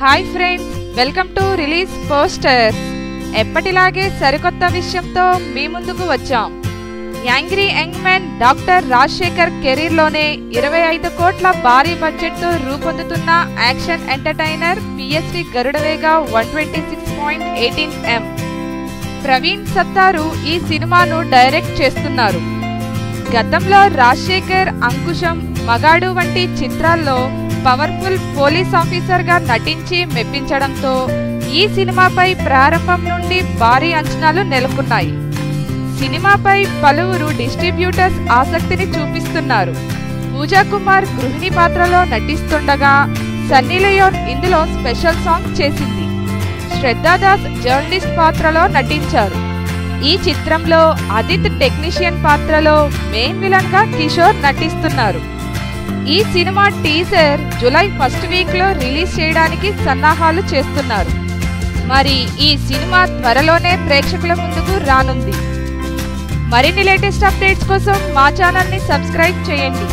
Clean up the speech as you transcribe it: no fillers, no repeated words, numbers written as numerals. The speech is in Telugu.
Hi friends, welcome to release posters. ఎప్పటిలాగే సరికొత్త విషయంతో మీ ముందుకు వచ్చాం. Angry young man doctor Rajasekhar కెరీర్లోనే 25 కోట్ల భారీ బడ్జెట్తో రూపొందుతున్న action entertainer PSV Garudavega 126.18 m. Praveen Sattaru ఈ సినిమాను డైరెక్ట్ చేస్తున్నారు. గతంలో రాజశేఖర్, అంకుశం, మగాడు వంటి చిత్రాల్లో పవర్ఫుల్ పోలీస్ ఆఫీసర్గా నటించి మెప్పించడంతో ఈ సినిమాపై ప్రారంభం నుండి భారీ అంచనాలు నెలకొన్నాయి. సినిమాపై పలువురు డిస్ట్రిబ్యూటర్స్ ఆసక్తిని చూపిస్తున్నారు. పూజా కుమార్ గృహిణి పాత్రలో నటిస్తుండగా సన్నీ లియోన్ ఇందులో స్పెషల్ సాంగ్ చేసింది. శ్రద్ధా దాస్ జర్నలిస్ట్ పాత్రలో నటించారు. ఈ చిత్రంలో ఆదిత్ టెక్నీషియన్ పాత్రలో మెయిన్ విలన్ గా కిషోర్ నటిస్తున్నారు. ఈ cinema teaser July first week లో రిలీజ్ చేయడానికి సన్నాహాలు చేస్తున్నారు. మరి ఈ సినిమా త్వరలోనే ప్రేక్షకుల ముందుకు రానుంది. మరిన్ని లేటెస్ట్ అప్డేట్స్ కోసం మా ఛానల్ ని సబ్స్క్రైబ్ చేయండి.